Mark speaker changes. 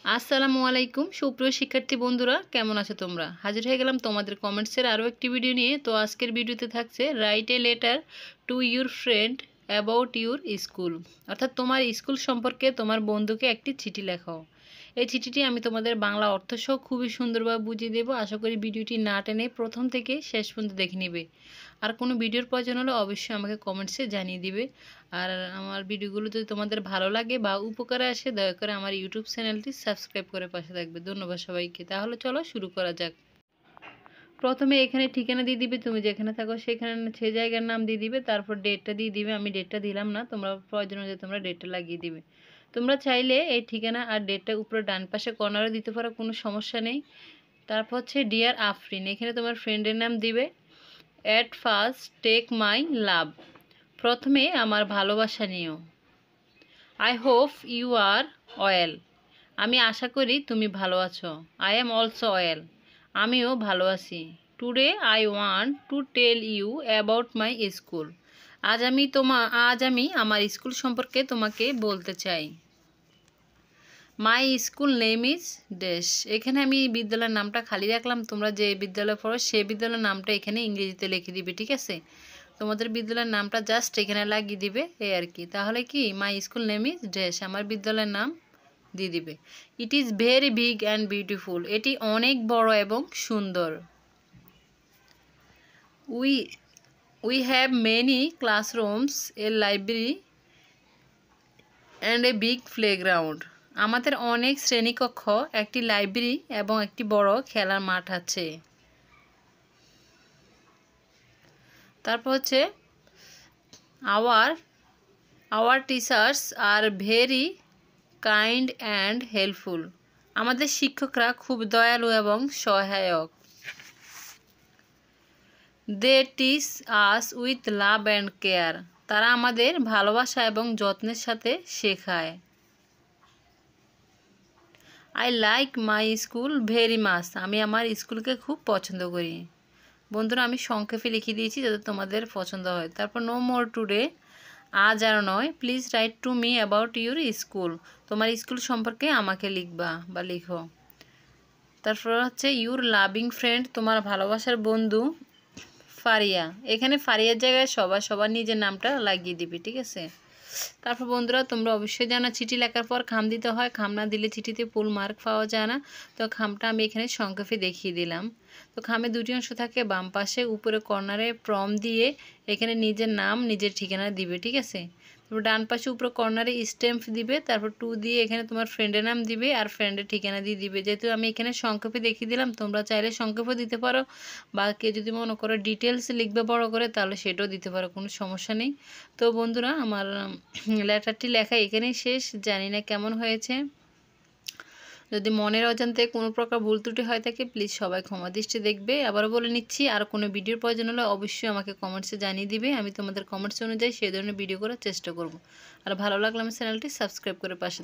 Speaker 1: আসসালামু আলাইকুম সুপ্রিয় শিক্ষার্থী বন্ধুরা, কেমন আছো তোমরা? হাজির হয়ে গেলাম তোমাদের কমেন্টসের আরও একটি ভিডিও নিয়ে। তো আজকের ভিডিওতে থাকছে write a letter to your friend about your school, অর্থাৎ তোমার স্কুল সম্পর্কে তোমার বন্ধুকে একটি চিঠি লেখাও। এই চিঠিটি আমি তোমাদের বাংলা অর্থসহ খুবই সুন্দরভাবে বুঝিয়ে দেবো। আশা করি ভিডিওটি না টেনে প্রথম থেকে শেষ পর্যন্ত দেখে নেবে। আর কোনো ভিডিওর প্রয়োজন হলে অবশ্যই আমাকে কমেন্টসে জানিয়ে দিবে। আর আমার ভিডিওগুলো যদি তোমাদের ভালো লাগে বা উপকারে আসে, দয়া করে আমার ইউটিউব চ্যানেলটি সাবস্ক্রাইব করে পাশে থাকবে। ধন্যবাদ সবাইকে। তাহলে চলো শুরু করা যাক। প্রথমে এখানে ঠিকানা দিয়ে দিবে, তুমি যেখানে থাকো সেখানে সে জায়গার নাম দিয়ে দিবে, তারপর ডেটটা দিয়ে দিবে। আমি ডেটটা দিলাম না, তোমরা প্রয়োজন অনুযায়ী তোমরা ডেটটা লাগিয়ে দিবে। তোমরা চাইলে এই ঠিকানা আর ডেটটা উপরে ডান পাশে কর্নারে দিতে পারো, কোনো সমস্যা নেই। তারপর হচ্ছে ডিয়ার আফরিন, এখানে তোমার ফ্রেন্ডের নাম দিবে। At first take my love, প্রথমে আমার ভালোবাসা নিও। I hope you are well, আমি আশা করি তুমি ভালো আছো। আই এম অলসো ওয়েল, আমিও ভালো আছি। Today I want to tell you about my school, আজ আমি আমার স্কুল সম্পর্কে তোমাকে বলতে চাই। My school name is dash, এখানে আমি বিদ্যালয়ের নামটা খালি রাখলাম। তোমরা যে বিদ্যালয়ে পড়ো সেই বিদ্যালয়ের নামটা এখানে ইংরেজিতে লিখে দিবে, ঠিক আছে? তোমাদের বিদ্যালয়ের নামটা জাস্ট এখানে লাগিয়ে দিবে, এই আর কি। তাহলে কি মাই স্কুল নেম ইজ ড্যাশ, আমার বিদ্যালয়ের নাম দিয়ে দিবে। It is very big and beautiful, এটি অনেক বড় এবং সুন্দর। We have many classrooms, A library and a big playground, আমাদের অনেক শ্রেণীকক্ষ, একটি লাইব্রেরি এবং একটি বড় খেলার মাঠ আছে। তারপর হচ্ছে আওয়ার টিচার্স আর ভেরি কাইন্ড অ্যান্ড হেল্পফুল, আমাদের শিক্ষকরা খুব দয়ালু এবং সহায়ক। They teach us with love and care, তারা আমাদের ভালোবাসা এবং যত্নের সাথে শেখায়। I like my school very much, আমি আমার স্কুলকে খুব পছন্দ করি। বন্ধুরা, আমি সংক্ষেপে লিখে দিয়েছি যাতে তোমাদের পছন্দ হয়। তারপর নো মোর টুডে, আজ আর নয়। Please write to me about your school, তোমার স্কুল সম্পর্কে আমাকে লিখবা বা লিখো। তারপর হচ্ছে ইউর লাভিং ফ্রেন্ড, তোমার ভালোবাসার বন্ধু ফারিয়া, এখানে ফারিয়ার জায়গায় সবার নিজের নামটা লাগিয়ে দিবি, ঠিক আছে? তারপর বন্ধুরা, তোমরা অবশ্যই জানো চিঠি লেখার পর খাম দিতে হয়, খাম না দিলে চিঠিতে ফুল মার্ক পাওয়া যায় না। তো খামটা আমি এখানে সংক্ষেপে দেখিয়ে দিলাম। তো খামে দুটি অংশ থাকে, বাম পাশে উপরে কর্নারে ফ্রম দিয়ে এখানে নিজের নাম নিজের ঠিকানা দিবে, ঠিক আছে? তারপর ডান পাশে উপরে কর্নারে স্ট্যাম্প দিবে, তারপর টু দিয়ে এখানে তোমার ফ্রেন্ডের নাম দিবে আর ফ্রেন্ডের ঠিকানা দিয়ে দিবে। যেহেতু আমি এখানে সংক্ষেপে দেখিয়ে দিলাম, তোমরা চাইলে সংক্ষেপে দিতে পারো, বা কেউ যদি মনে করো ডিটেলস লিখবে বড় করে, তাহলে সেটাও দিতে পারো, কোনো সমস্যা নেই। তো বন্ধুরা, আমার লেটারটি লেখা এখানেই শেষ। জানি না কেমন হয়েছে, যদি মনের অজান্তে কোনো প্রকার ভুল ত্রুটি হয়ে থাকে প্লিজ সবাই ক্ষমা দৃষ্টি দেখবে। আবারও বলে নিচ্ছি, আর কোনো ভিডিওর প্রয়োজন হলে অবশ্যই আমাকে কমেন্টসে জানিয়ে দিবে, আমি তোমাদের কমেন্টস অনুযায়ী সেই ধরনের ভিডিও করার চেষ্টা করব। আর ভালো লাগলে আমার চ্যানেলটি সাবস্ক্রাইব করে পাশে